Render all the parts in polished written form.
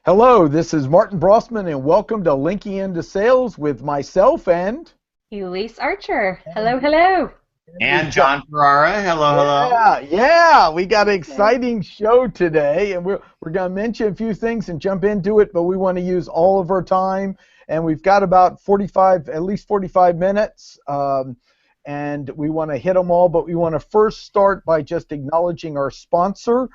Hello, this is Martin Brossman, and welcome to Linking into Sales with myself and Elyse Archer. Hello, hello. And we've got Jon Ferrara. Hello, hello. we got an Okay. exciting show today, and we're going to mention a few things and jump into it, but we want to use all of our time, and we've got about at least 45 minutes, and we want to hit them all, but we want to first start by just acknowledging our sponsor,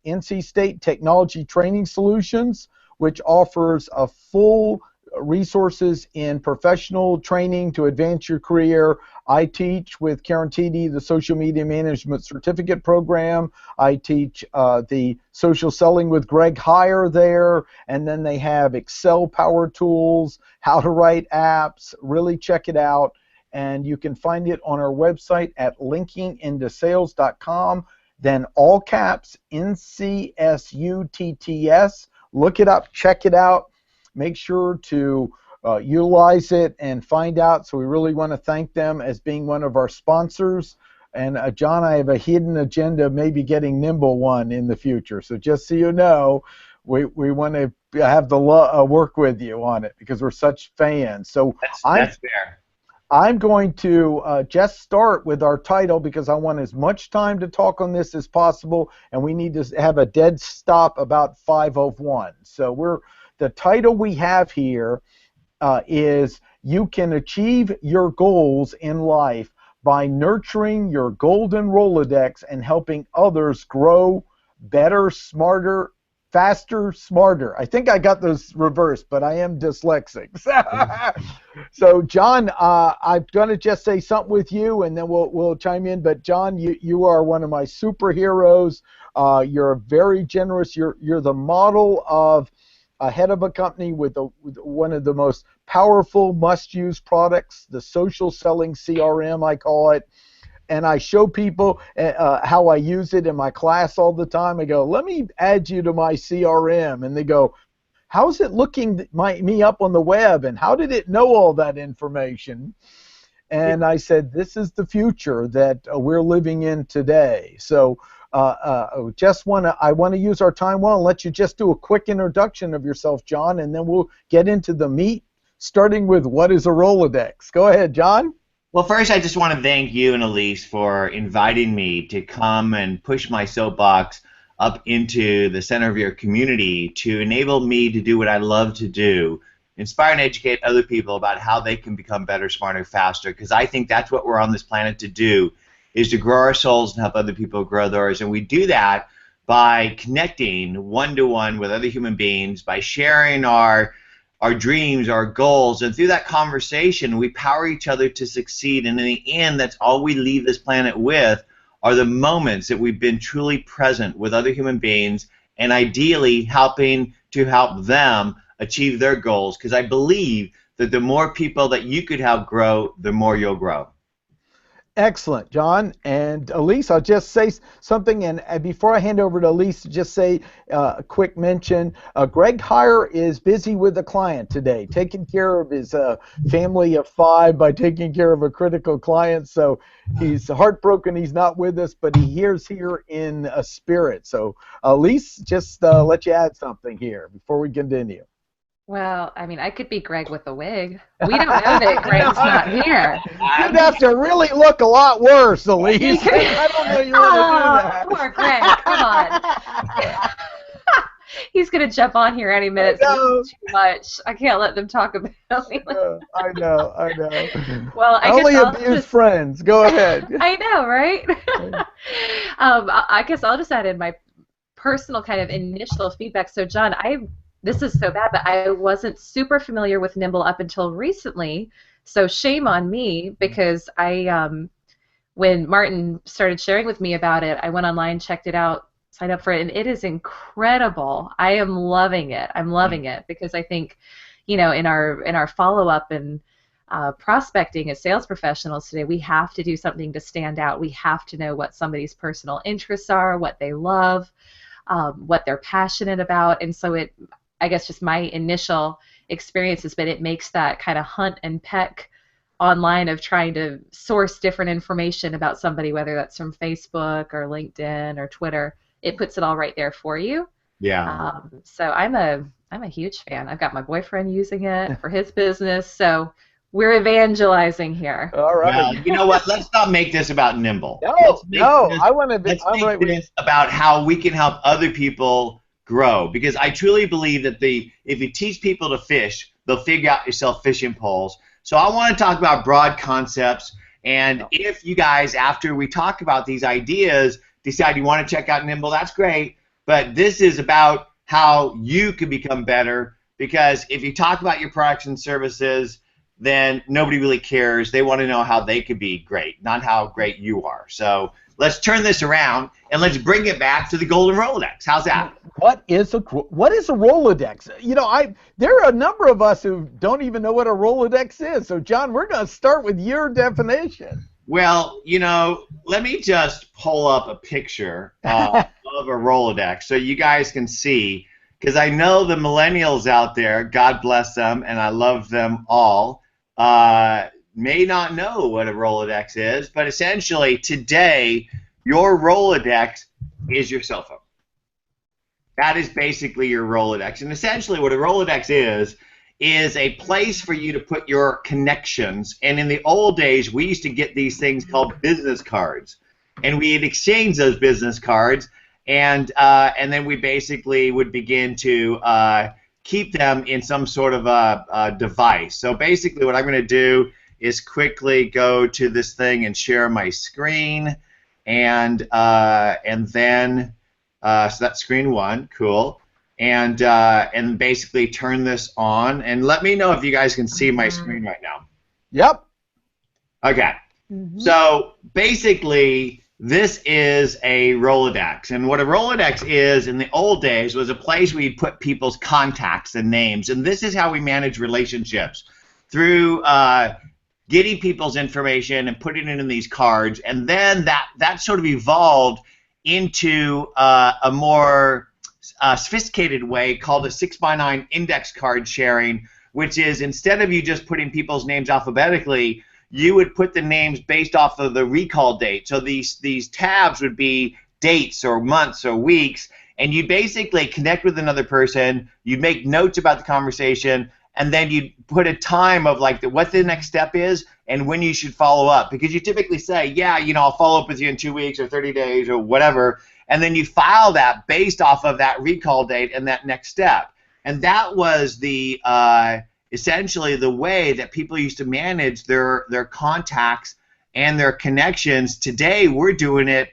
NC State Technology Training Solutions, which offers a full resources in professional training to advance your career. I teach with Karen Tede the Social Media Management Certificate Program. I teach the Social Selling with Greg Hyer there, and then they have Excel Power Tools, how to write apps. Really check it out, and you can find it on our website at linkingintosales.com. Then all caps NCSUTTS. Look it up, check it out. Make sure to utilize it and find out. So we really want to thank them as being one of our sponsors. And John, I have a hidden agenda of maybe getting Nimble one in the future. So just so you know, we want to have the work with you on it because we're such fans. So That's fair. I'm going to just start with our title because I want as much time to talk on this as possible, and we need to have a dead stop about 5:01. So the title we have here is You Can Achieve Your Goals in Life by Nurturing Your Golden Rolodex and Helping Others Grow Better, Smarter, Faster, Smarter. I think I got those reversed, but I am dyslexic. So, John, I'm going to just say something with you, and then we'll chime in. But, John, you are one of my superheroes. You're very generous. You're the model of a head of a company with one of the most powerful must-use products, the social selling CRM, I call it. And I show people how I use it in my class all the time. I go, let me add you to my CRM. And they go, how's it looking me up on the web? And how did it know all that information? And I said, this is the future that we're living in today. So I want to use our time well and let you just do a quick introduction of yourself, John, and then we'll get into the meat, starting with what is a Rolodex. Go ahead, John. Well, first, I just want to thank you and Elyse for inviting me to come and push my soapbox up into the center of your community to enable me to do what I love to do, inspire and educate other people about how they can become better, smarter, faster, because I think that's what we're on this planet to do, is to grow our souls and help other people grow theirs. And we do that by connecting one-to-one with other human beings, by sharing our dreams, our goals, and through that conversation, we power each other to succeed. And in the end, that's all we leave this planet with are the moments that we've been truly present with other human beings and ideally helping to help them achieve their goals, because I believe that the more people that you could help grow, the more you'll grow. Excellent, John. And Elyse, I'll just say something, and before I hand over to Elyse, just say a quick mention. Greg Hyer is busy with a client today, taking care of his family of 5 by taking care of a critical client. So he's heartbroken he's not with us, but he hears here in a spirit. So Elyse, just let you add something here before we continue. Well, I mean, I could be Greg with a wig. We don't know that Greg's not here. You'd have to really look a lot worse, Elyse. I don't know you want to do that. Poor Greg, come on. He's going to jump on here any minute. So too much. I can't let them talk about me. I know. Well, I only guess abuse friends. Go ahead. I know, right? I guess I'll just add in my personal kind of initial feedback. So, John, this is so bad, but I wasn't super familiar with Nimble up until recently, so shame on me, because when Martin started sharing with me about it, I went online, checked it out, signed up for it, and it is incredible. I am loving it. I'm loving it because I think, in our follow-up and prospecting as sales professionals today, we have to do something to stand out. We have to know what somebody's personal interests are, what they love, what they're passionate about, and so I guess just my initial experiences, but it makes that kind of hunt and peck online of trying to source different information about somebody, whether that's from Facebook or LinkedIn or Twitter. It puts it all right there for you. Yeah. So I'm a I'm a huge fan. I've got my boyfriend using it for his business, so we're evangelizing here. All Well, right. you know what? Let's not make this about Nimble. No, no, I want to be. Let's I'm make right with. this about how we can help other people grow. Because I truly believe that if you teach people to fish, they'll figure out yourself fishing poles. So I want to talk about broad concepts. And if you guys, after we talk about these ideas, decide you want to check out Nimble, that's great. But this is about how you can become better. Because if you talk about your products and services, then nobody really cares. They want to know how they could be great, not how great you are. So let's turn this around and let's bring it back to the Golden Rolodex. How's that? What is a Rolodex? You know, there are a number of us who don't even know what a Rolodex is. So, John, we're going to start with your definition. Well, you know, let me just pull up a picture of a Rolodex so you guys can see, because I know the millennials out there, God bless them, and I love them all, may not know what a Rolodex is, but essentially today your Rolodex is your cell phone. That is basically your Rolodex. And essentially what a Rolodex is a place for you to put your connections. And in the old days, we used to get these things called business cards. And we'd exchange those business cards, and then we basically would begin to keep them in some sort of a device. So basically what I'm going to do is quickly go to this thing and share my screen, and then so that's screen one, cool, and basically turn this on, and let me know if you guys can see my screen right now. Yep. Okay. So basically this is a Rolodex, and what a Rolodex is in the old days was a place where you'd put people's contacts and names, and this is how we manage relationships, through getting people's information and putting it in these cards, and then that sort of evolved into a more sophisticated way called a 6x9 index card sharing, which is instead of you just putting people's names alphabetically, you would put the names based off of the recall date. So these tabs would be dates or months or weeks, and you basically connect with another person, you'd make notes about the conversation, and then you put a time of like what the next step is and when you should follow up. Because you typically say, yeah, you know, I'll follow up with you in 2 weeks or 30 days or whatever, and then you file that based off of that recall date and that next step. And that was the essentially the way that people used to manage their contacts and their connections. Today we're doing it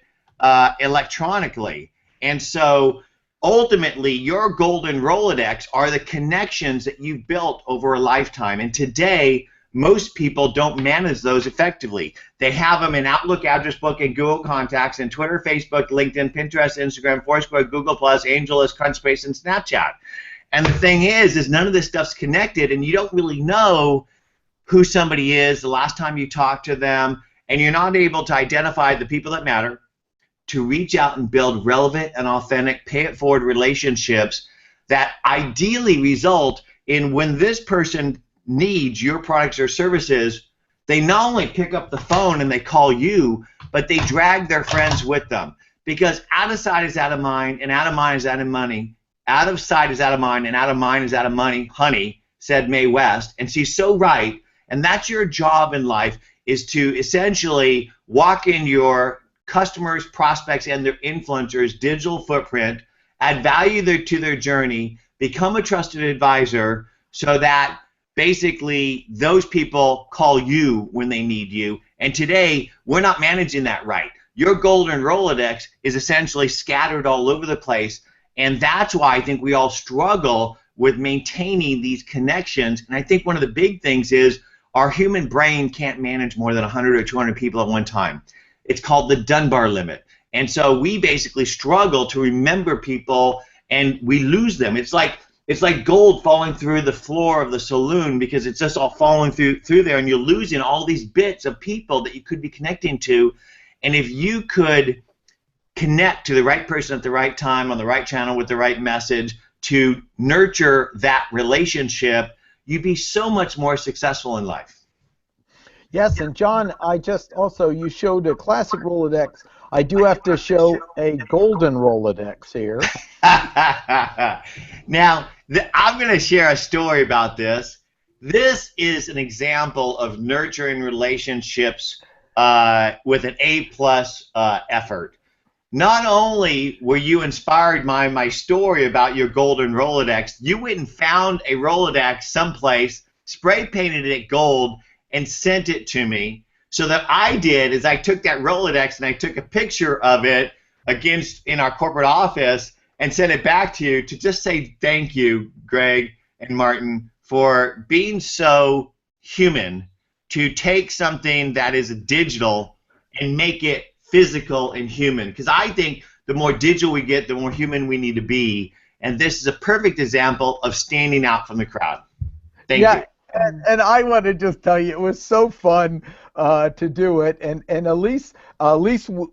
electronically. And so ultimately, your golden Rolodex are the connections that you've built over a lifetime. And today, most people don't manage those effectively. They have them in Outlook, Address Book, and Google Contacts, and Twitter, Facebook, LinkedIn, Pinterest, Instagram, Foursquare, Google+, AngelList, Crunchbase, and Snapchat. And the thing is none of this stuff's connected, and you don't really know who somebody is the last time you talked to them, and you're not able to identify the people that matter, to reach out and build relevant and authentic pay-it-forward relationships that ideally result in when this person needs your products or services, they not only pick up the phone and they call you, but they drag their friends with them. Because out of sight is out of mind, and out of mind is out of money. Out of sight is out of mind, and out of mind is out of money, honey, said Mae West. And she's so right. And that's your job in life, is to essentially walk in your customers, prospects, and their influencers' digital footprint, add value to their journey, become a trusted advisor, so that basically those people call you when they need you. And today, we're not managing that right. Your golden Rolodex is essentially scattered all over the place, and that's why I think we all struggle with maintaining these connections. And I think one of the big things is our human brain can't manage more than 100 or 200 people at one time. It's called the Dunbar limit. And so we basically struggle to remember people, and we lose them. It's like gold falling through the floor of the saloon, because it's just all falling through there, and you're losing all these bits of people that you could be connecting to. And if you could connect to the right person at the right time on the right channel with the right message to nurture that relationship, you'd be so much more successful in life. Yes, and John, you showed a classic Rolodex I do have to show a golden Rolodex here. Now, I'm going to share a story about this. This is an example of nurturing relationships with an A-plus effort. Not only were you inspired by my story about your golden Rolodex, you went and found a Rolodex someplace, spray painted it gold, and sent it to me. So that I did is I took that Rolodex and I took a picture of it in our corporate office and sent it back to you to just say thank you, Greg and Martin, for being so human to take something that is digital and make it physical and human. Because I think the more digital we get, the more human we need to be. And this is a perfect example of standing out from the crowd. Thank you. And I want to just tell you, it was so fun to do it. And Elyse,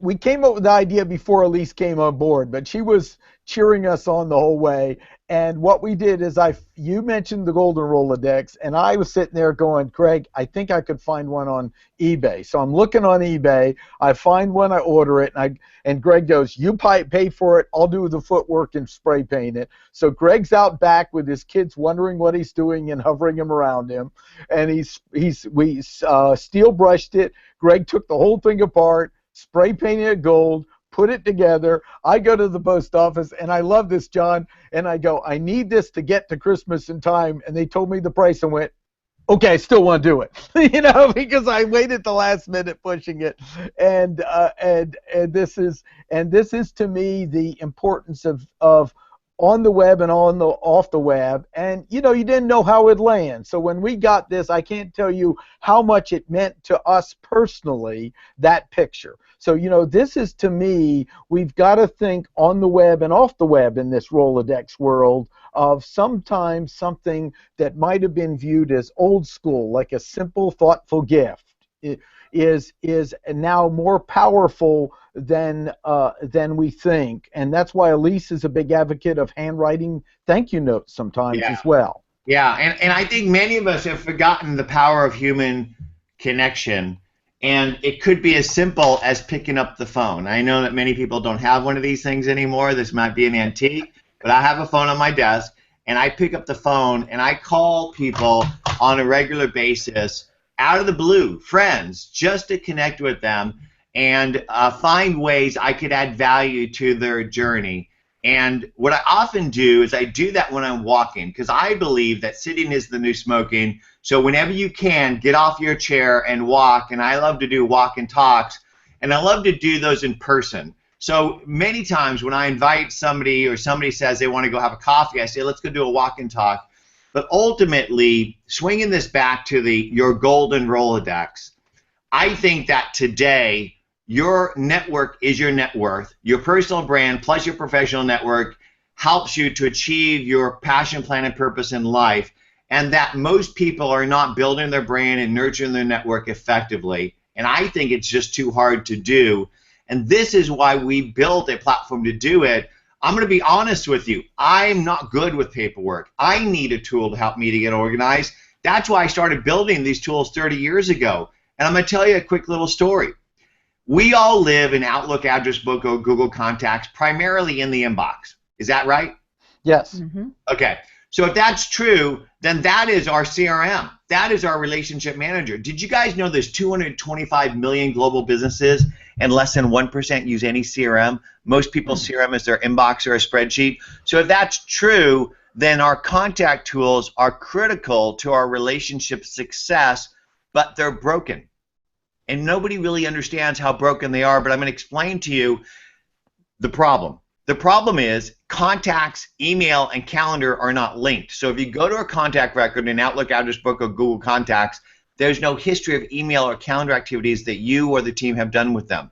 we came up with the idea before Elyse came on board, but she was cheering us on the whole way. And what we did is you mentioned the golden Rolodex, and I was sitting there going, Greg, I think I could find one on eBay. So I'm looking on eBay. I find one, I order it, and Greg goes, you pay for it. I'll do the footwork and spray paint it. So Greg's out back with his kids wondering what he's doing and hovering him around him. And we steel brushed it. Greg took the whole thing apart, spray painted it gold, put it together. I go to the post office, and I love this, John, and I go, I need this to get to Christmas in time, and they told me the price and went, okay, I still want to do it, because I waited the last minute pushing it, and this is to me the importance of on the web and off the web, and you didn't know how it'd land. So when we got this, I can't tell you how much it meant to us personally, that picture. So this is, to me, we've got to think on the web and off the web in this Rolodex world of sometimes something that might have been viewed as old school, like a simple, thoughtful gift, is now more powerful than we think, and that's why Elyse is a big advocate of handwriting thank you notes sometimes as well. Yeah, and I think many of us have forgotten the power of human connection, and it could be as simple as picking up the phone. I know that many people don't have one of these things anymore. This might be an antique, but I have a phone on my desk, and I pick up the phone and I call people on a regular basis out of the blue, friends, just to connect with them and find ways I could add value to their journey. And what I often do is I do that when I'm walking, because I believe that sitting is the new smoking. So whenever you can, get off your chair and walk. And I love to do walk and talks, and I love to do those in person. So many times when I invite somebody or somebody says they want to go have a coffee, I say, let's go do a walk and talk. But ultimately, swinging this back to your golden Rolodex, I think that today, your network is your net worth. Your personal brand plus your professional network helps you to achieve your passion, plan, and purpose in life, and that most people are not building their brand and nurturing their network effectively. And I think it's just too hard to do. And this is why we built a platform to do it. I'm going to be honest with you. I'm not good with paperwork. I need a tool to help me to get organized. That's why I started building these tools 30 years ago. And I'm going to tell you a quick little story. We all live in Outlook, Address Book, or Google Contacts, primarily in the inbox. Is that right? Yes. Mm-hmm. Okay. So if that's true, then that is our CRM. That is our relationship manager. Did you guys know there's 225 million global businesses and less than 1% use any CRM? Most people's CRM is their inbox or a spreadsheet. So if that's true, then our contact tools are critical to our relationship success, but they're broken. And nobody really understands how broken they are, but I'm going to explain to you the problem. The problem is contacts, email, and calendar are not linked. So if you go to a contact record in Outlook, Address Book, or Google Contacts, there's no history of email or calendar activities that you or the team have done with them.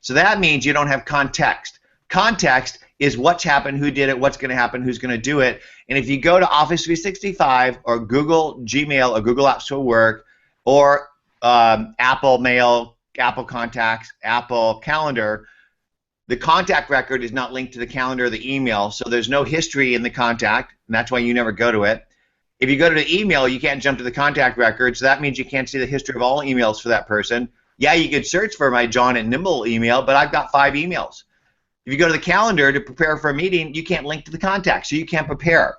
So that means you don't have context. Context is what's happened, who did it, what's going to happen, who's going to do it. And if you go to Office 365 or Google Gmail or Google Apps for Work or Apple Mail, Apple Contacts, Apple Calendar, the contact record is not linked to the calendar or the email, so there's no history in the contact, and that's why you never go to it. If you go to the email, you can't jump to the contact record, so that means you can't see the history of all emails for that person. Yeah, you could search for my Jon at Nimble email, but I've got 5 emails. If you go to the calendar to prepare for a meeting, you can't link to the contact, so you can't prepare.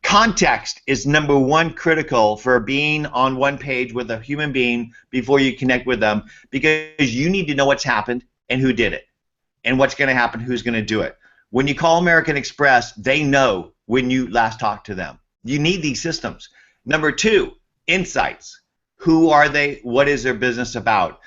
Context is number 1 critical for being on one page with a human being before you connect with them, because you need to know what's happened and who did it and what's going to happen, who's going to do it. When you call American Express, they know when you last talked to them. You need these systems. Number 2, insights. Who are they? What is their business about?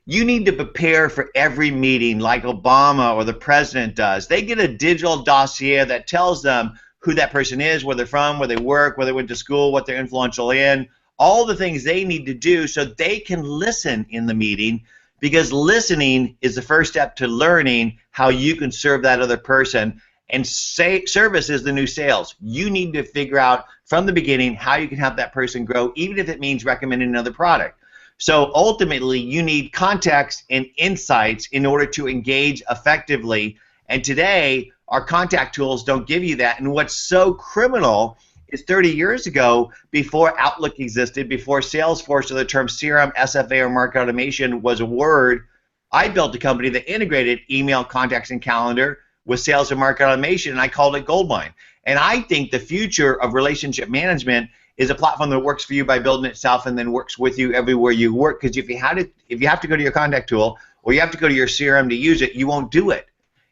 You need to prepare for every meeting like Obama or the president does. They get a digital dossier that tells them who that person is, where they're from, where they work, where they went to school, what they're influential in, all the things they need to do so they can listen in the meeting, because listening is the first step to learning how you can serve that other person. And service is the new sales. You need to figure out from the beginning how you can help that person grow, even if it means recommending another product. So ultimately, you need context and insights in order to engage effectively. And today, our contact tools don't give you that. And what's so criminal is 30 years ago, before Outlook existed, before Salesforce or the term CRM, SFA, or market automation was a word, I built a company that integrated email, contacts, and calendar with sales and market automation, and I called it Goldmine. And I think the future of relationship management is a platform that works for you by building itself and then works with you everywhere you work. Because if you have to go to your contact tool or you have to go to your CRM to use it, you won't do it.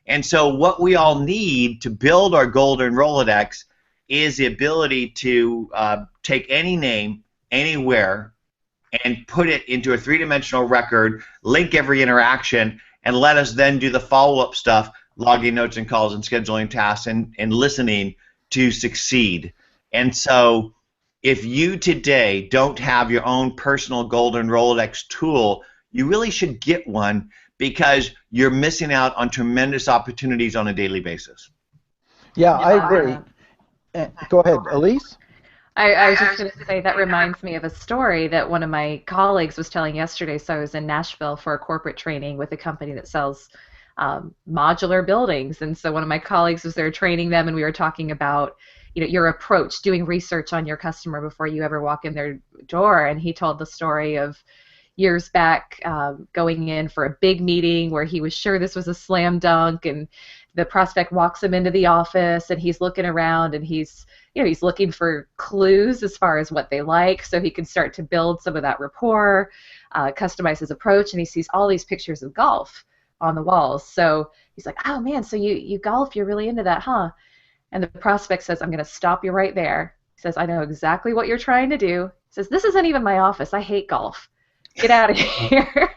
And so what we all need to build our golden Rolodex is the ability to take any name, anywhere, and put it into a 3-dimensional record, link every interaction, and let us then do the follow-up stuff, logging notes and calls and scheduling tasks and listening to succeed. And so if you today don't have your own personal golden Rolodex tool, you really should get one, because you're missing out on tremendous opportunities on a daily basis. Yeah, I agree. Go ahead, Elyse. I was just going to say that reminds me of a story that one of my colleagues was telling yesterday. So I was in Nashville for a corporate training with a company that sells modular buildings, and so one of my colleagues was there training them, and we were talking about, you know, your approach, doing research on your customer before you ever walk in their door. And he told the story of years back going in for a big meeting where he was sure this was a slam dunk, and the prospect walks him into the office, and he's looking around, and he's looking for clues as far as what they like, so he can start to build some of that rapport, customize his approach, and he sees all these pictures of golf on the walls. So he's like, oh man, so you golf, you're really into that, huh? And the prospect says, I'm going to stop you right there. He says, I know exactly what you're trying to do. He says, this isn't even my office. I hate golf. Get out of here.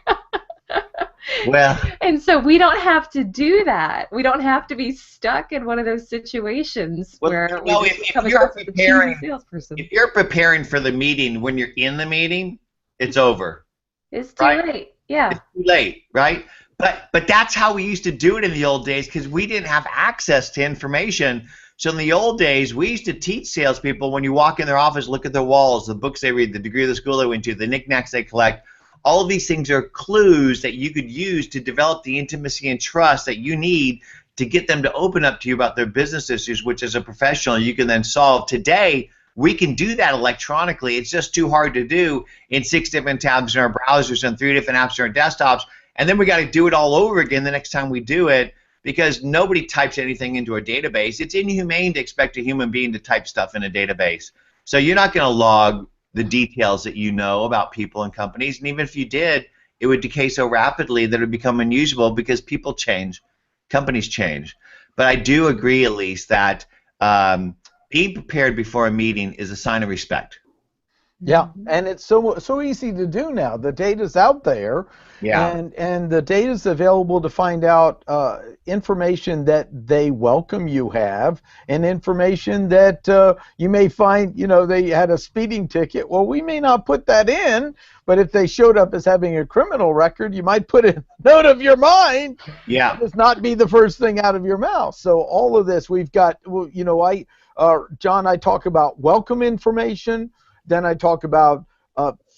Well, and so we don't have to do that. We don't have to be stuck in one of those situations where we come across as a cheesy salesperson. If you're preparing for the meeting when you're in the meeting, it's over. It's too late. Yeah. It's too late, right? But that's how we used to do it in the old days, because we didn't have access to information. So in the old days, we used to teach salespeople, when you walk in their office, look at their walls, the books they read, the degree of the school they went to, the knickknacks they collect. All of these things are clues that you could use to develop the intimacy and trust that you need to get them to open up to you about their business issues, which as a professional you can then solve. Today, we can do that electronically. It's just too hard to do in 6 different tabs in our browsers and 3 different apps on our desktops. And then we got to do it all over again the next time we do it, because nobody types anything into a database. It's inhumane to expect a human being to type stuff in a database. So you're not going to log the details that you know about people and companies. And even if you did, it would decay so rapidly that it would become unusable, because people change, companies change. But I do agree, Elyse, that being prepared before a meeting is a sign of respect. Yeah, and it's so easy to do now. The data's out there, and the data's available to find out information that they welcome you have, and information that you may find, they had a speeding ticket. Well, we may not put that in, but if they showed up as having a criminal record, you might put a note of your mind. Yeah, does not be the first thing out of your mouth. So all of this, we've got, Jon, I talk about welcome information. Then I talk about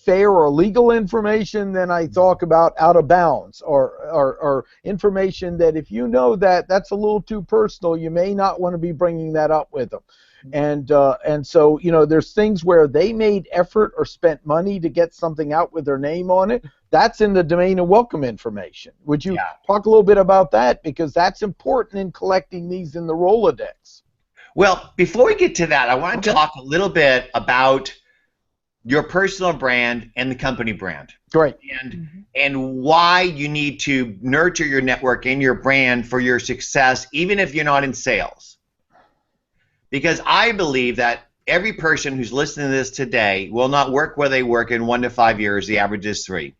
fair or legal information, then I talk about out of bounds or information that if you know that that's a little too personal, you may not want to be bringing that up with them. And so, you know, there's things where they made effort or spent money to get something out with their name on it. That's in the domain of welcome information. Would you talk a little bit about that? Because that's important in collecting these in the Rolodex. Well, before we get to that, I want to talk a little bit about your personal brand and the company brand. Great. And why you need to nurture your network and your brand for your success, even if you're not in sales. Because I believe that every person who's listening to this today will not work where they work in 1 to 5 years. The average is 3.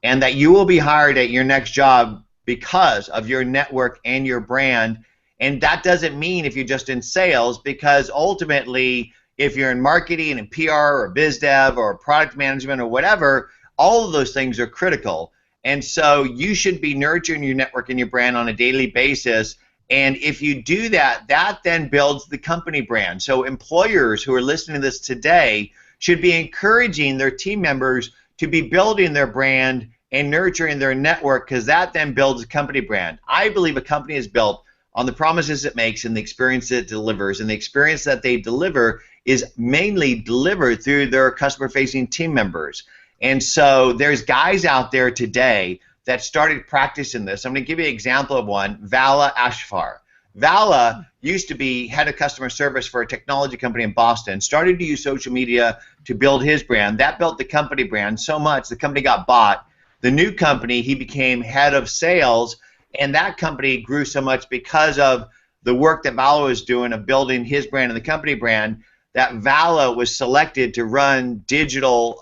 And that you will be hired at your next job because of your network and your brand. And that doesn't mean if you're just in sales, because ultimately, if you're in marketing and PR or biz dev or product management or whatever, all of those things are critical. And so you should be nurturing your network and your brand on a daily basis. And if you do that, that then builds the company brand. So employers who are listening to this today should be encouraging their team members to be building their brand and nurturing their network, because that then builds a company brand. I believe a company is built on the promises it makes and the experience it delivers. And the experience that they deliver is mainly delivered through their customer-facing team members. And so there's guys out there today that started practicing this. I'm going to give you an example of one, Vala Ashfar. Vala used to be head of customer service for a technology company in Boston, started to use social media to build his brand. That built the company brand so much, the company got bought. The new company, he became head of sales, and that company grew so much because of the work that Vala was doing of building his brand and the company brand, that Vala was selected to run digital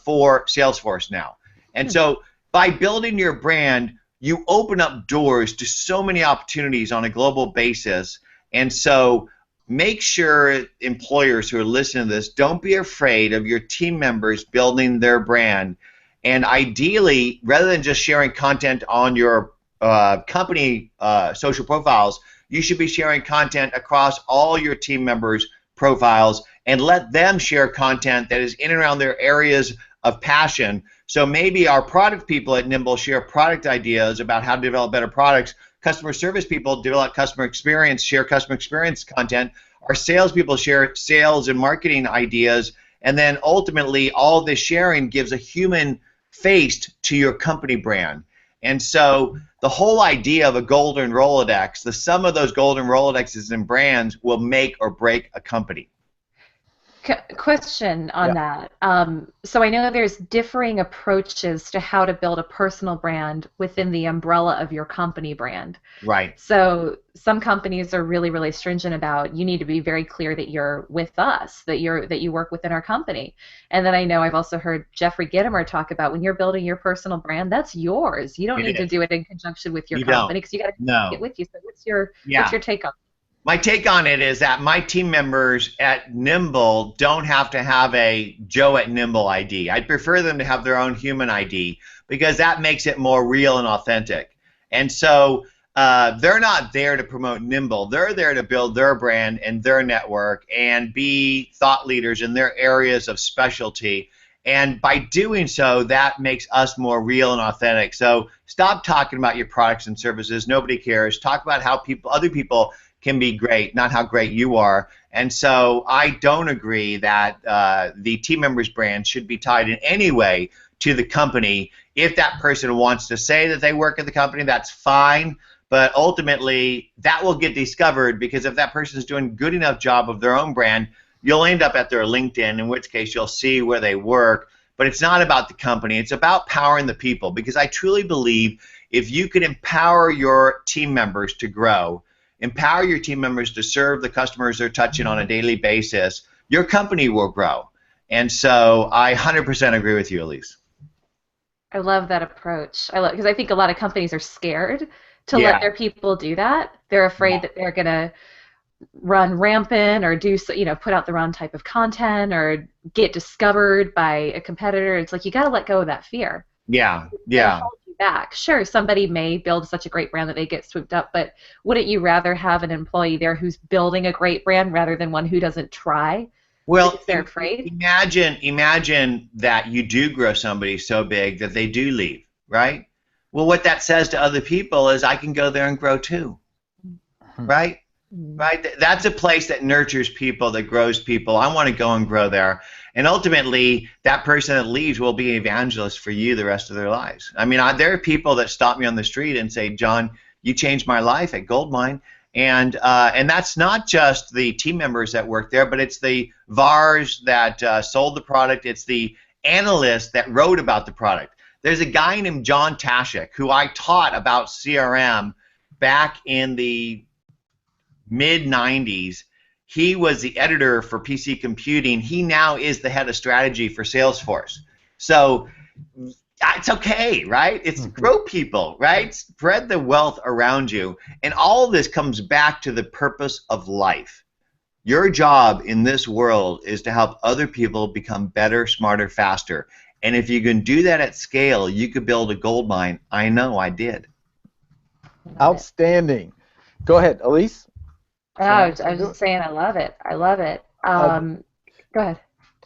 for Salesforce now. And so by building your brand, you open up doors to so many opportunities on a global basis. And so make sure employers who are listening to this, don't be afraid of your team members building their brand. And ideally, rather than just sharing content on your company social profiles, you should be sharing content across all your team members' profiles and let them share content that is in and around their areas of passion. So maybe our product people at Nimble share product ideas about how to develop better products. Customer service people develop customer experience, share customer experience content. Our salespeople share sales and marketing ideas. And then ultimately, all this sharing gives a human face to your company brand. And so the whole idea of a golden Rolodex, the sum of those golden Rolodexes and brands will make or break a company. Question on that. So I know there's differing approaches to how to build a personal brand within the umbrella of your company brand. Right. So some companies are really, really stringent about you need to be very clear that you're with us, that you work within our company. And then I know I've also heard Jeffrey Gitomer talk about when you're building your personal brand, that's yours. You don't need to do it in conjunction with your company because you got to take it with you. So what's your take on it? My take on it is that my team members at Nimble don't have to have a Joe at Nimble ID. I'd prefer them to have their own human ID because that makes it more real and authentic. And so they're not there to promote Nimble. They're there to build their brand and their network and be thought leaders in their areas of specialty. And by doing so, that makes us more real and authentic. So stop talking about your products and services. Nobody cares. Talk about how other people can be great, not how great you are. And so I don't agree that the team member's brand should be tied in any way to the company. If that person wants to say that they work at the company, that's fine. But ultimately, that will get discovered because if that person is doing a good enough job of their own brand, you'll end up at their LinkedIn, in which case you'll see where they work. But it's not about the company. It's about powering the people, because I truly believe if you can empower your team members to grow, empower your team members to serve the customers they're touching on a daily basis, your company will grow. And so I 100% agree with you, Elyse. I love that approach. Because I think a lot of companies are scared to let their people do that. They're afraid that they're going to run rampant or put out the wrong type of content or get discovered by a competitor. It's like you got to let go of that fear. Yeah. Hold you back. Sure, somebody may build such a great brand that they get swooped up, but wouldn't you rather have an employee there who's building a great brand rather than one who doesn't try Well, because they're afraid? imagine that you do grow somebody so big that they do leave, right? Well, what that says to other people is I can go there and grow too, right? Right? That's a place that nurtures people, that grows people. I want to go and grow there. And ultimately, that person that leaves will be an evangelist for you the rest of their lives. I mean, there are people that stop me on the street and say, John, you changed my life at Goldmine. And that's not just the team members that work there, but it's the VARs that sold the product. It's the analysts that wrote about the product. There's a guy named John Tashik who I taught about CRM back in the mid-90s. He was the editor for PC Computing. He now is the head of strategy for Salesforce. So it's okay, right? It's grow people, right? Spread the wealth around you. And all of this comes back to the purpose of life. Your job in this world is to help other people become better, smarter, faster. And if you can do that at scale, you could build a gold mine. I know, I did. Outstanding. Go ahead, Elyse. Oh, I was just saying, I love it. I love it. Go ahead.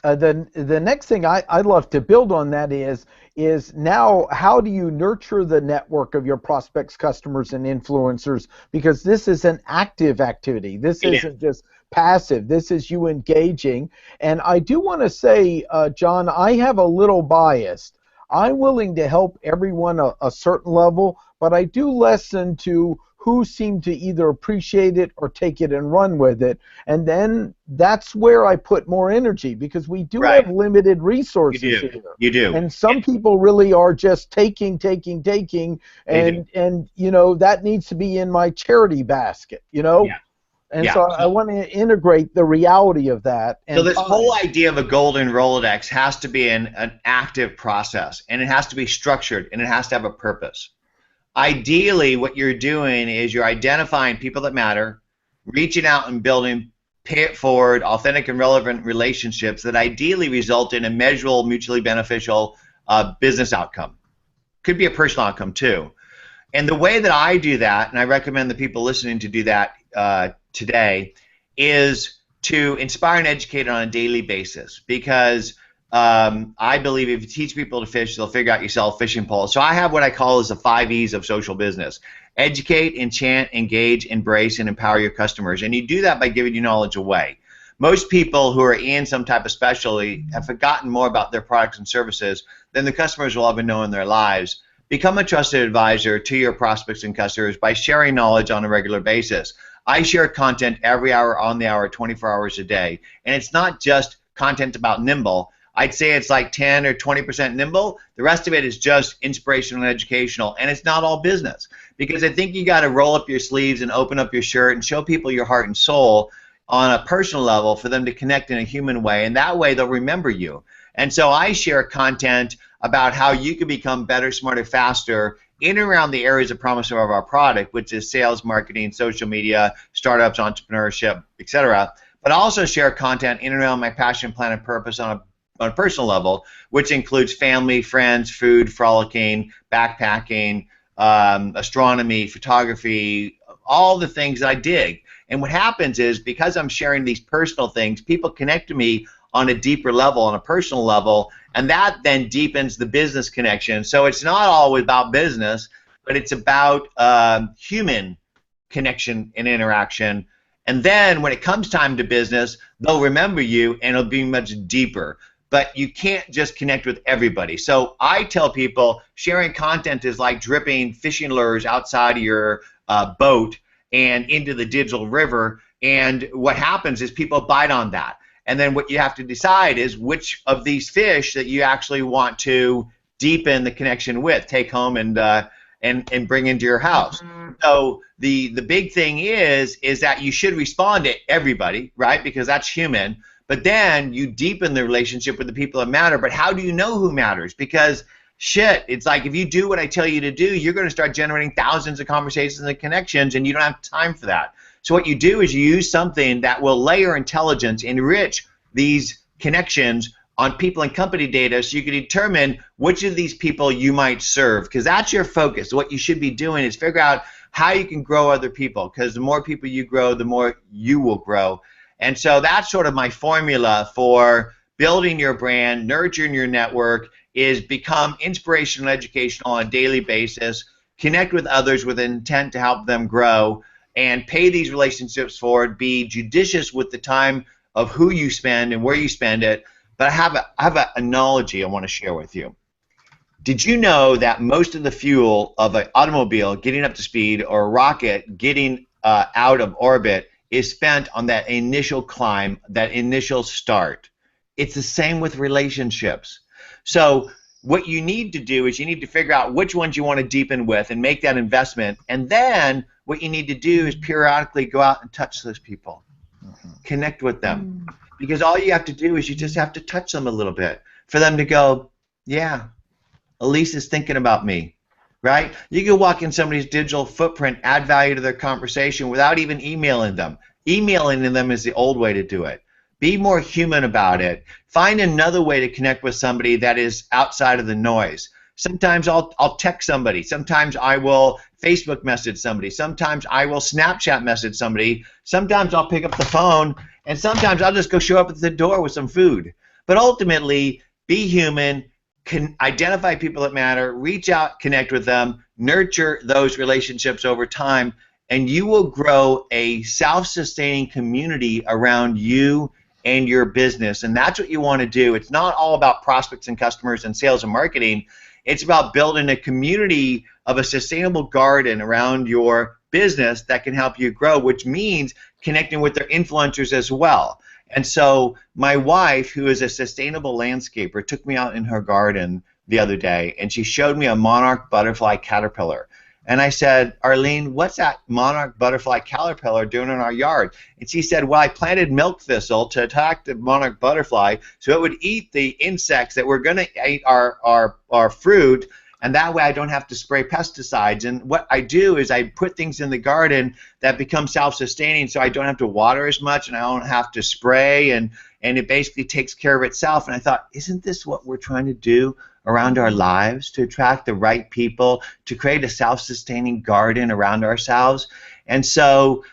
The next thing I'd love to build on that is now how do you nurture the network of your prospects, customers, and influencers? Because this is an active activity. This isn't just passive. This is you engaging. And I do want to say, John, I have a little bias. I'm willing to help everyone a certain level, but I do listen to who seem to either appreciate it or take it and run with it. And then that's where I put more energy, because we do have limited resources here. You do. And some people really are just taking, and you know, that needs to be in my charity basket, you know? Yeah. And so I want to integrate the reality of that. And so this whole idea of a golden Rolodex has to be an active process, and it has to be structured, and it has to have a purpose. Ideally, what you're doing is you're identifying people that matter, reaching out and building pay-it-forward, authentic and relevant relationships that ideally result in a measurable, mutually beneficial business outcome. Could be a personal outcome too. And the way that I do that, and I recommend the people listening to do that today, is to inspire and educate on a daily basis, because I believe if you teach people to fish, they'll figure out your sell fishing pole. So I have what I call as the 5 E's of social business. Educate, enchant, engage, embrace, and empower your customers. And you do that by giving your knowledge away. Most people who are in some type of specialty have forgotten more about their products and services than the customers will ever know in their lives. Become a trusted advisor to your prospects and customers by sharing knowledge on a regular basis. I share content every hour, on the hour, 24 hours a day. And it's not just content about Nimble. I'd say it's like 10 or 20% Nimble. The rest of it is just inspirational and educational, and it's not all business. Because I think you got to roll up your sleeves and open up your shirt and show people your heart and soul on a personal level for them to connect in a human way, and that way they'll remember you. And so I share content about how you can become better, smarter, faster in and around the areas of promise of our product, which is sales, marketing, social media, startups, entrepreneurship, etc. But I also share content in and around my passion, plan, and purpose on a personal level, which includes family, friends, food, frolicking, backpacking, astronomy, photography, all the things that I dig. And what happens is, because I'm sharing these personal things, people connect to me on a deeper level, on a personal level, and that then deepens the business connection. So it's not always about business, but it's about human connection and interaction. And then when it comes time to business, they'll remember you, and it'll be much deeper. But you can't just connect with everybody. So I tell people sharing content is like dripping fishing lures outside of your boat and into the digital river. And what happens is people bite on that. And then what you have to decide is which of these fish that you actually want to deepen the connection with, take home and bring into your house. So the big thing is that you should respond to everybody, right? Because that's human. But then you deepen the relationship with the people that matter. But how do you know who matters? Because shit, it's like if you do what I tell you to do, you're going to start generating thousands of conversations and connections, and you don't have time for that. So what you do is you use something that will layer intelligence, enrich these connections on people and company data, so you can determine which of these people you might serve, because that's your focus. What you should be doing is figure out how you can grow other people, because the more people you grow, the more you will grow. And so that's sort of my formula for building your brand, nurturing your network, is become inspirational, educational on a daily basis, connect with others with intent to help them grow, and pay these relationships forward. Be judicious with the time of who you spend and where you spend it. But I have an analogy I want to share with you. Did you know that most of the fuel of an automobile getting up to speed or a rocket getting out of orbit is spent on that initial climb, that initial start? It's the same with relationships. So what you need to do is you need to figure out which ones you want to deepen with and make that investment. And then what you need to do is periodically go out and touch those people. Connect with them. Because all you have to do is you just have to touch them a little bit for them to go, yeah, Elyse is thinking about me, right? You can walk in somebody's digital footprint, add value to their conversation without even emailing them. Emailing them is the old way to do it. Be more human about it. Find another way to connect with somebody that is outside of the noise. Sometimes I'll text somebody. Sometimes I will Facebook message somebody. Sometimes I will Snapchat message somebody. Sometimes I'll pick up the phone, and sometimes I'll just go show up at the door with some food. But ultimately, be human, can identify people that matter, reach out, connect with them, nurture those relationships over time, and you will grow a self-sustaining community around you and your business. And that's what you want to do. It's not all about prospects and customers and sales and marketing. It's about building a community of a sustainable garden around your business that can help you grow, which means connecting with their influencers as well. And so my wife, who is a sustainable landscaper, took me out in her garden the other day, and she showed me a monarch butterfly caterpillar. And I said, Arlene, what's that monarch butterfly caterpillar doing in our yard? And she said, well, I planted milk thistle to attack the monarch butterfly so it would eat the insects that were going to eat our fruit, and that way I don't have to spray pesticides. And what I do is I put things in the garden that become self-sustaining, so I don't have to water as much and I don't have to spray, and it basically takes care of itself. And I thought, isn't this what we're trying to do around our lives, to attract the right people, to create a self-sustaining garden around ourselves? And so,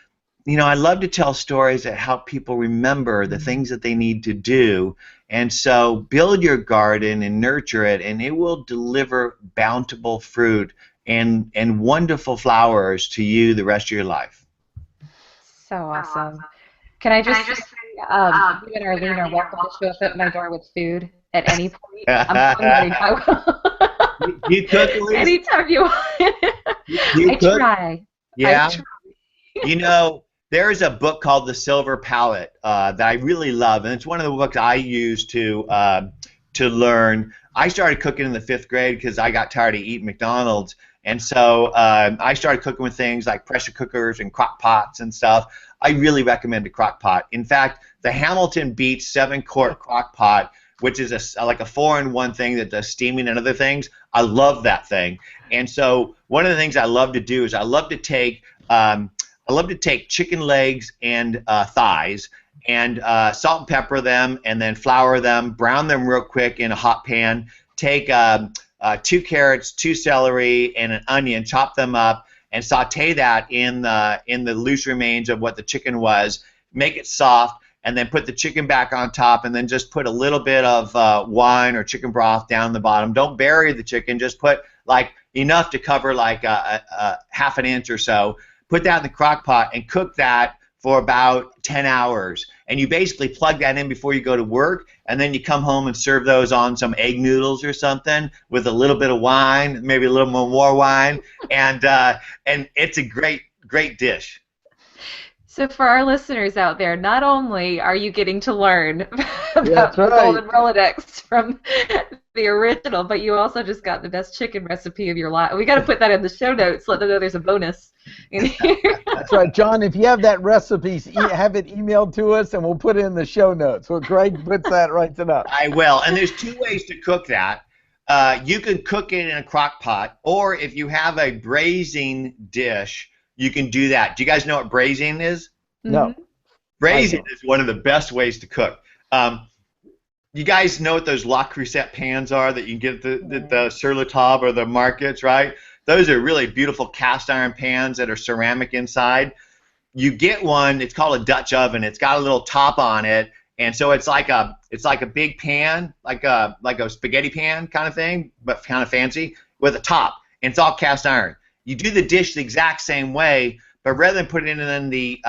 you know, I love to tell stories that help people remember the things that they need to do. And so build your garden and nurture it, and it will deliver bountiful fruit and wonderful flowers to you the rest of your life. So awesome. Can I just say, you and Arlene are welcome to show up at my door with food at any point. I'm hungry. You cook, Elyse? Anytime you want. I cook? try. Yeah. I try. You know, there is a book called The Silver Palette that I really love, and it's one of the books I use to learn. I started cooking in the 5th grade because I got tired of eating McDonald's, and so I started cooking with things like pressure cookers and crock pots and stuff. I really recommend a crock pot. In fact, the Hamilton Beach 7-quart crock pot, which is like a 4-in-1 thing that does steaming and other things, I love that thing. And so one of the things I love to do is I love to take chicken legs and thighs and salt and pepper them, and then flour them, brown them real quick in a hot pan. Take 2 carrots, 2 celery, and an onion, chop them up, and saute that in the loose remains of what the chicken was. Make it soft, and then put the chicken back on top, and then just put a little bit of wine or chicken broth down the bottom. Don't bury the chicken. Just put like enough to cover like a half an inch or so. Put that in the crock pot and cook that for about 10 hours. And you basically plug that in before you go to work, and then you come home and serve those on some egg noodles or something with a little bit of wine, maybe a little more wine, and it's a great dish. So for our listeners out there, not only are you getting to learn about the Golden Rolodex from the original, but you also just got the best chicken recipe of your life. We got to put that in the show notes. Let them know there's a bonus in here. That's right, John. If you have that recipe, have it emailed to us, and we'll put it in the show notes. Well, Greg puts that right up. I will. And there's 2 ways to cook that. You can cook it in a crock pot, or if you have a braising dish, you can do that. Do you guys know what braising is? No. Braising is one of the best ways to cook. You guys know what those La Crusette pans are that you can get the Sur La Table or the markets, right? Those are really beautiful cast iron pans that are ceramic inside. you get one. It's called a Dutch oven. It's got a little top on it, and so it's like a big pan, like a spaghetti pan kind of thing, but kind of fancy with a top, and it's all cast iron. You do the dish the exact same way, but rather than put it in the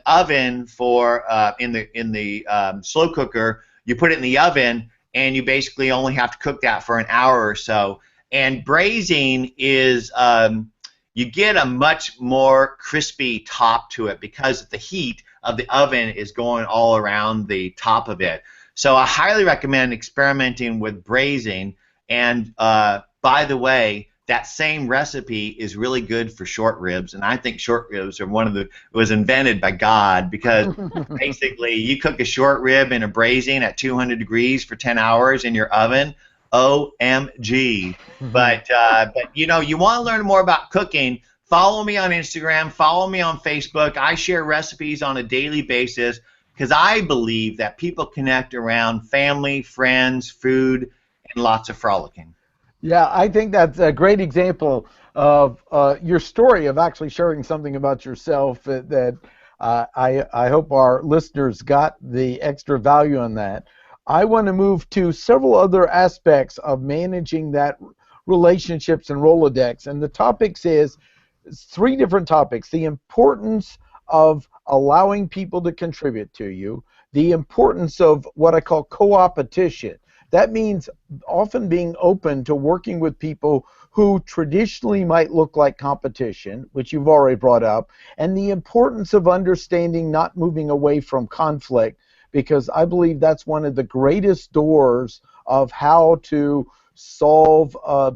oven for in the slow cooker, you put it in the oven, and you basically only have to cook that for an hour or so. And braising is you get a much more crispy top to it because the heat of the oven is going all around the top of it. So I highly recommend experimenting with braising. And by the way, that same recipe is really good for short ribs, and I think short ribs are was invented by God, because basically you cook a short rib in a braising at 200 degrees for 10 hours in your oven. OMG. But you know, you want to learn more about cooking, follow me on Instagram, follow me on Facebook. I share recipes on a daily basis because I believe that people connect around family, friends, food, and lots of frolicking. Yeah, I think that's a great example of your story of actually sharing something about yourself that I hope our listeners got the extra value on that. I want to move to several other aspects of managing that relationships and Rolodex. And the topics is 3 different topics: the importance of allowing people to contribute to you, the importance of what I call co-opetition. That means often being open to working with people who traditionally might look like competition, which you've already brought up, and the importance of understanding not moving away from conflict, because I believe that's one of the greatest doors of how to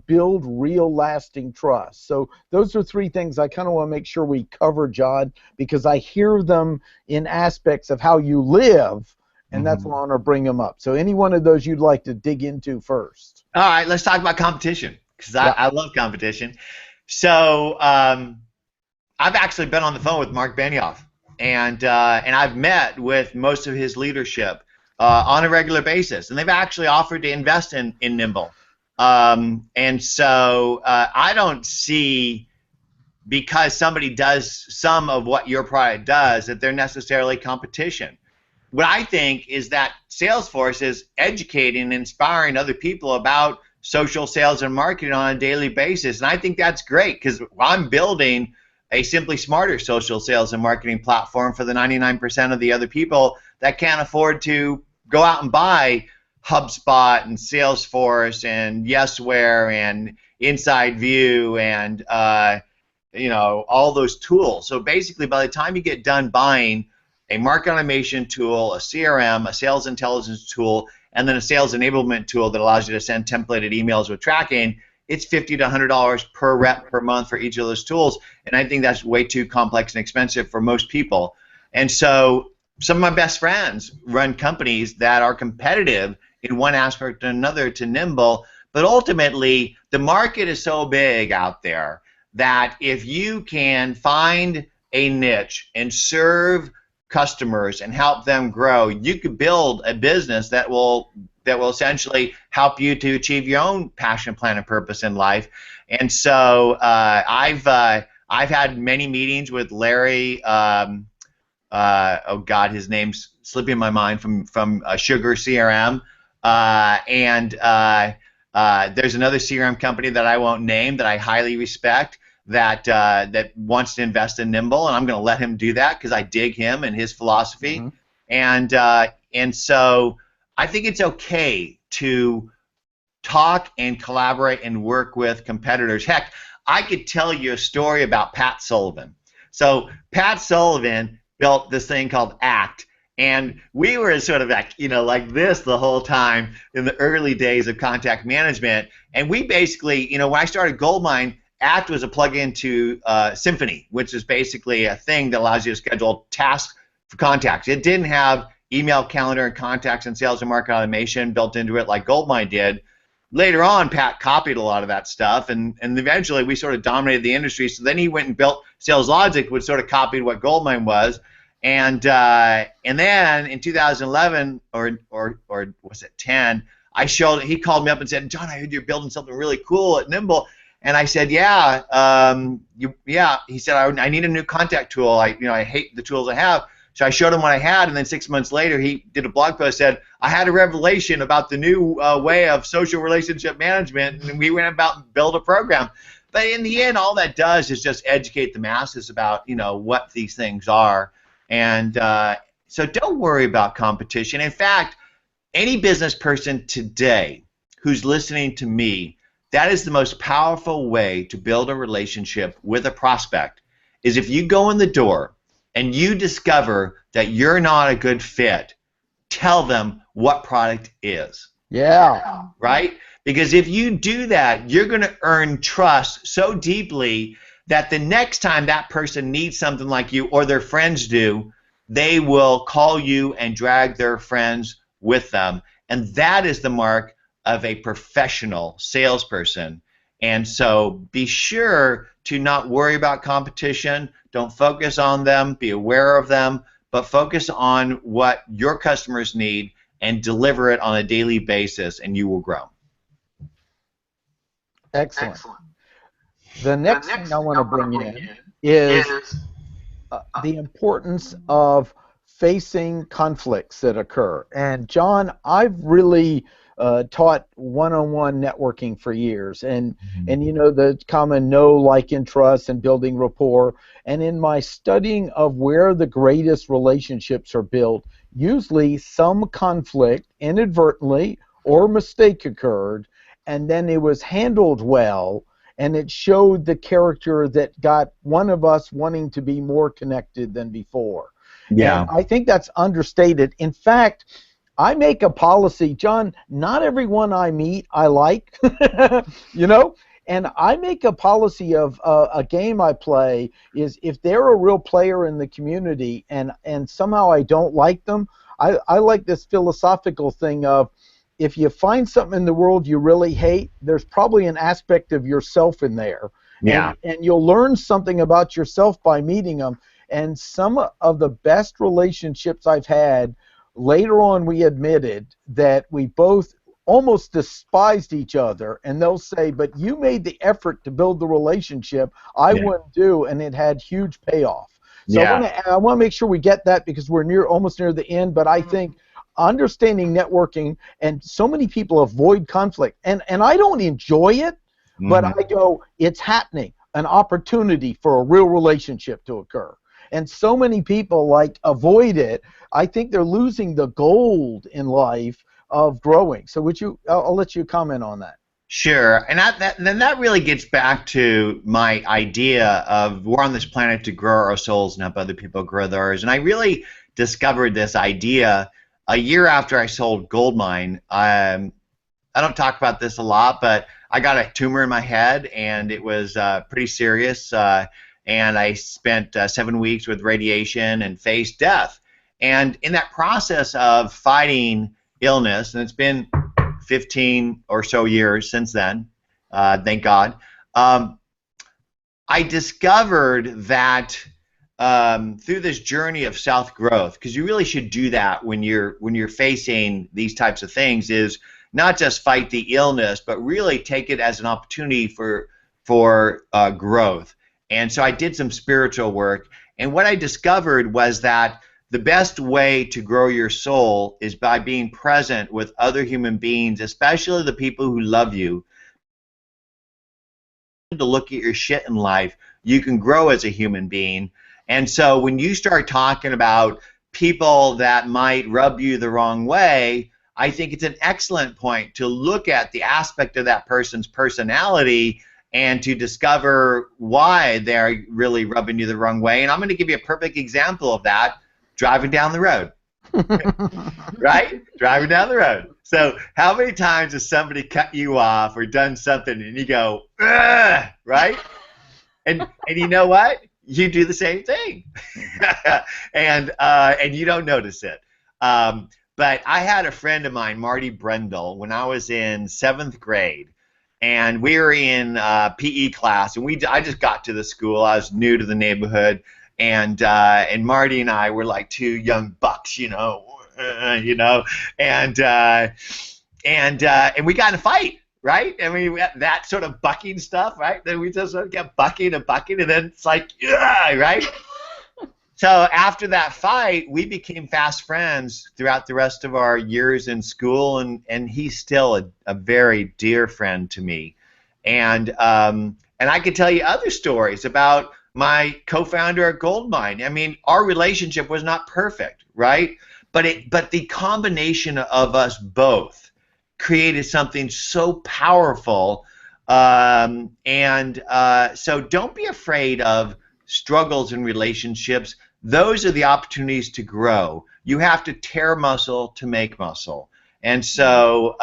build real lasting trust. So those are 3 things I kind of want to make sure we cover, Jon, because I hear them in aspects of how you live, and that's why I want to bring them up. So any one of those you'd like to dig into first? All right, let's talk about competition, because I love competition. So I've actually been on the phone with Mark Benioff, and I've met with most of his leadership on a regular basis, and they've actually offered to invest in Nimble. And so I don't see, because somebody does some of what your product does, that they're necessarily competition. What I think is that Salesforce is educating and inspiring other people about social sales and marketing on a daily basis, and I think that's great, because I'm building a Simply Smarter social sales and marketing platform for the 99% of the other people that can't afford to go out and buy HubSpot and Salesforce and Yesware and Inside View and you know, all those tools. So basically, by the time you get done buying a market automation tool, a CRM, a sales intelligence tool, and then a sales enablement tool that allows you to send templated emails with tracking, it's $50 to $100 per rep per month for each of those tools. And I think that's way too complex and expensive for most people. And so some of my best friends run companies that are competitive in one aspect or another to Nimble, but ultimately the market is so big out there that if you can find a niche and serve customers and help them grow, you could build a business that will essentially help you to achieve your own passion, plan, and purpose in life. And so I've had many meetings with Larry. Oh God, his name's slipping my mind, from Sugar CRM, and there's another CRM company that I won't name that I highly respect that wants to invest in Nimble, and I'm going to let him do that because I dig him and his philosophy. And so I think it's okay to talk and collaborate and work with competitors. Heck, I could tell you a story about Pat Sullivan. So Pat Sullivan built this thing called ACT, and we were sort of like this the whole time in the early days of contact management. And we basically, when I started Goldmine, ACT was a plug-in to Symphony, which is basically a thing that allows you to schedule tasks for contacts. It didn't have email, calendar, and contacts and sales and market automation built into it like Goldmine did. Later on, Pat copied a lot of that stuff, and eventually we sort of dominated the industry. So then he went and built Sales Logic, which sort of copied what Goldmine was. And then in 2011 or was it 10, he called me up and said, "Jon, I heard you're building something really cool at Nimble." And I said, yeah, yeah. He said, I need a new contact tool. I hate the tools I have. So I showed him what I had, and then 6 months later, he did a blog post, said, I had a revelation about the new way of social relationship management, and we went about and built a program. But in the end, all that does is just educate the masses about, what these things are. And so don't worry about competition. In fact, any business person today who's listening to me, that is the most powerful way to build a relationship with a prospect, is if you go in the door and you discover that you're not a good fit, tell them what product is. Yeah. Right? Because if you do that, you're going to earn trust so deeply that the next time that person needs something like you or their friends do, they will call you and drag their friends with them. And that is the mark of a professional salesperson. And so be sure to not worry about competition. Don't focus on them. Be aware of them. But focus on what your customers need and deliver it on a daily basis, and you will grow. Excellent. The next thing I want to bring in is the importance of facing conflicts that occur. And Jon, I've really taught one-on-one networking for years, and the common know, like, and trust, and building rapport. And in my studying of where the greatest relationships are built, usually some conflict inadvertently or mistake occurred, and then it was handled well, and it showed the character that got one of us wanting to be more connected than before. Yeah. And I think that's understated. In fact, I make a policy, Jon, not everyone I meet I like, and I make a policy of a game I play is if they're a real player in the community and somehow I don't like them, I like this philosophical thing of if you find something in the world you really hate, there's probably an aspect of yourself in there. Yeah. And you'll learn something about yourself by meeting them. And some of the best relationships I've had, later on we admitted that we both almost despised each other, and they'll say, but you made the effort to build the relationship, I wouldn't do, and it had huge payoff. So I want to make sure we get that because we're almost near the end, but I think understanding networking, and so many people avoid conflict, and I don't enjoy it, but I go, it's happening, an opportunity for a real relationship to occur. And so many people avoid it. I think they're losing the gold in life of growing. So I'll let you comment on that. Sure, and then that really gets back to my idea of we're on this planet to grow our souls and help other people grow theirs. And I really discovered this idea a year after I sold Goldmine. I don't talk about this a lot, but I got a tumor in my head, and it was pretty serious. And I spent 7 weeks with radiation and faced death. And in that process of fighting illness, and it's been 15 or so years since then, thank God, I discovered that through this journey of self-growth, because you really should do that when you're facing these types of things, is not just fight the illness, but really take it as an opportunity for growth. And so I did some spiritual work, and what I discovered was that the best way to grow your soul is by being present with other human beings, especially the people who love you. To look at your shit in life, you can grow as a human being. And so when you start talking about people that might rub you the wrong way, I think it's an excellent point to look at the aspect of that person's personality and to discover why they're really rubbing you the wrong way. And I'm going to give you a perfect example of that, driving down the road. Right? Driving down the road. So how many times has somebody cut you off or done something and you go, ugh, right? And you know what? You do the same thing. and you don't notice it. But I had a friend of mine, Marty Brendel, when I was in 7th grade. And we were in PE class, and I just got to the school. I was new to the neighborhood, and Marty and I were like two young bucks, and we got in a fight. right? I mean, that sort of bucking stuff, right? Then we just sort of get bucking and bucking, and then it's like, yeah, right? So after that fight, we became fast friends throughout the rest of our years in school, and he's still a very dear friend to me. And I could tell you other stories about my co-founder at Goldmine. I mean, our relationship was not perfect, right? But the combination of us both created something so powerful. So don't be afraid of struggles in relationships. Those are the opportunities to grow. You have to tear muscle to make muscle. And so,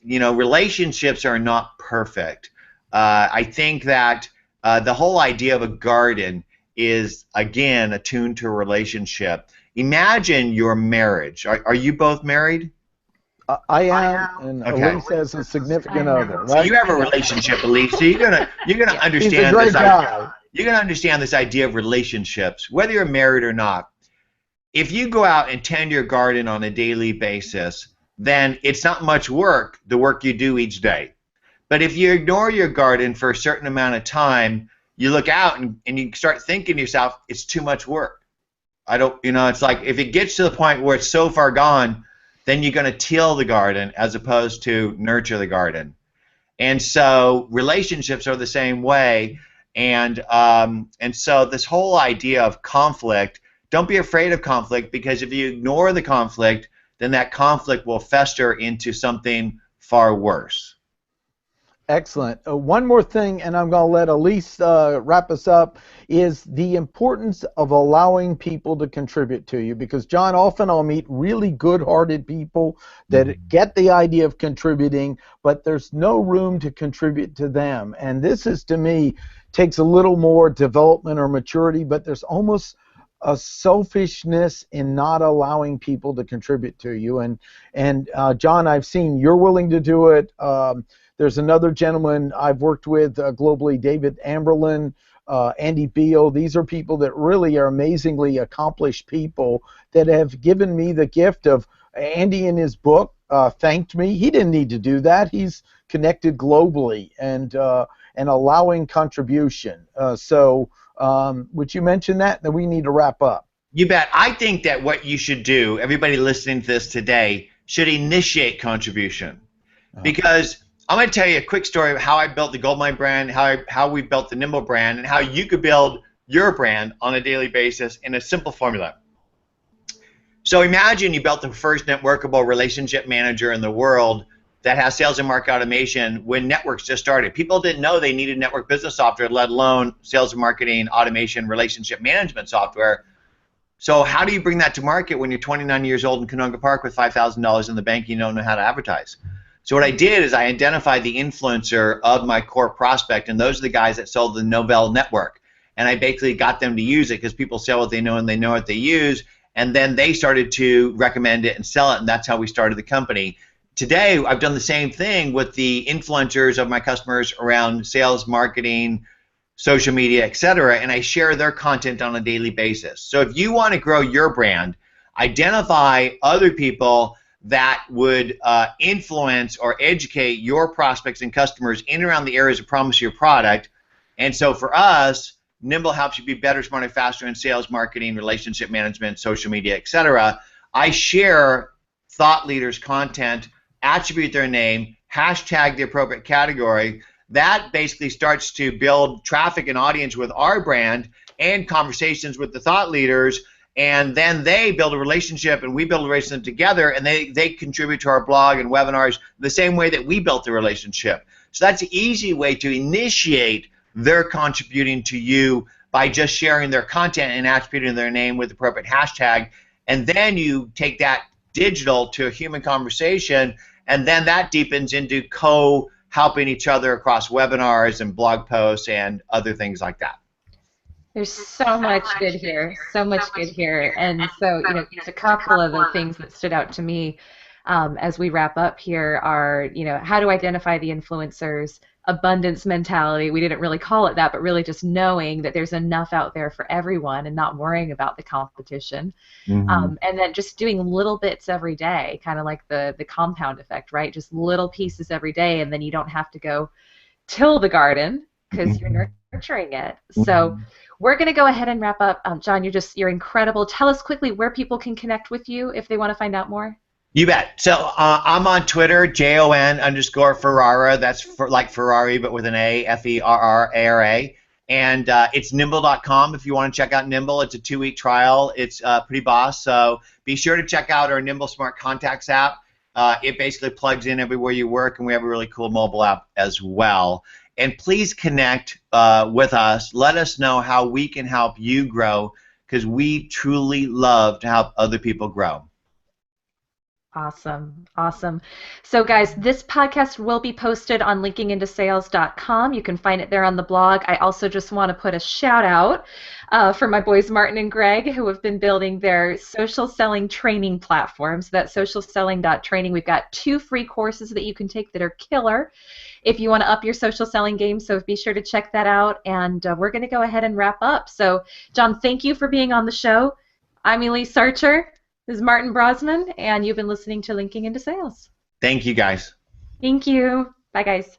relationships are not perfect. I think that the whole idea of a garden is, again, attuned to a relationship. Imagine your marriage. Are you both married? I am, and Okay. Elyse has a significant other, So right? you have a relationship, Elyse. So you're gonna He's understand a great this. guy. You're gonna understand this idea of relationships, whether you're married or not. If you go out and tend your garden on a daily basis, then it's not much work, the work you do each day. But if you ignore your garden for a certain amount of time, you look out and you start thinking to yourself, it's too much work. It's like if it gets to the point where it's so far gone, then you're going to till the garden as opposed to nurture the garden. And so relationships are the same way. And so this whole idea of conflict, don't be afraid of conflict, because if you ignore the conflict, then that conflict will fester into something far worse. Excellent. One more thing, and I'm going to let Elyse wrap us up, is the importance of allowing people to contribute to you. Because, John, often I'll meet really good-hearted people that get the idea of contributing, but there's no room to contribute to them. And this is, to me, takes a little more development or maturity, but there's almost a selfishness in not allowing people to contribute to you. And John, I've seen you're willing to do it. There's another gentleman I've worked with globally, David Amberlin, Andy Beal. These are people that really are amazingly accomplished people that have given me the gift of, Andy in his book thanked me. He didn't need to do that. He's connected globally and allowing contribution. Would you mention that? Then we need to wrap up. You bet. I think that what you should do, everybody listening to this today, should initiate contribution. Because I'm going to tell you a quick story of how I built the Goldmine brand, how we built the Nimble brand, and how you could build your brand on a daily basis in a simple formula. So imagine you built the first networkable relationship manager in the world that has sales and market automation when networks just started. People didn't know they needed network business software, let alone sales and marketing, automation, relationship management software. So how do you bring that to market when you're 29 years old in Canoga Park with $5,000 in the bank and you don't know how to advertise? So what I did is I identified the influencer of my core prospect, and those are the guys that sold the Novell network. And I basically got them to use it because people sell what they know and they know what they use. And then they started to recommend it and sell it, and that's how we started the company. Today, I've done the same thing with the influencers of my customers around sales, marketing, social media, etc., and I share their content on a daily basis. So if you want to grow your brand, identify other people that would influence or educate your prospects and customers in and around the areas of promise of your product. And so for us, Nimble helps you be better, smarter, faster in sales, marketing, relationship management, social media, etc. I share thought leaders' content, attribute their name, hashtag the appropriate category. That basically starts to build traffic and audience with our brand and conversations with the thought leaders. And then they build a relationship and we build a relationship together, and they contribute to our blog and webinars the same way that we built the relationship. So that's an easy way to initiate their contributing to you by just sharing their content and attributing their name with the appropriate hashtag. And then you take that digital to a human conversation, and then that deepens into helping each other across webinars and blog posts and other things like that. There's so much good here, so much good here. And so, just a couple of the things that stood out to me. as we wrap up here are, how to identify the influencers, abundance mentality. We didn't really call it that, but really just knowing that there's enough out there for everyone and not worrying about the competition. And then just doing little bits every day, kind of like the compound effect, right? Just little pieces every day, and then you don't have to go till the garden because you're nurturing it. So we're going to go ahead and wrap up. Jon, you're incredible. Tell us quickly where people can connect with you if they want to find out more. You bet. So I'm on Twitter, JON_Ferrara. That's for, like Ferrari, but with an A, Ferrara. And it's nimble.com if you want to check out Nimble. It's a 2-week trial. It's pretty boss. So be sure to check out our Nimble Smart Contacts app. It basically plugs in everywhere you work, and we have a really cool mobile app as well. And please connect with us. Let us know how we can help you grow, because we truly love to help other people grow. Awesome. Awesome. So guys, this podcast will be posted on linkingintosales.com. You can find it there on the blog. I also just want to put a shout out for my boys Martin and Greg, who have been building their social selling training platforms. That's socialselling.training. We've got 2 free courses that you can take that are killer if you want to up your social selling game. So be sure to check that out. And we're going to go ahead and wrap up. So Jon, thank you for being on the show. I'm Elyse Archer. This is Martin Brossman, and you've been listening to Linking into Sales. Thank you, guys. Thank you. Bye, guys.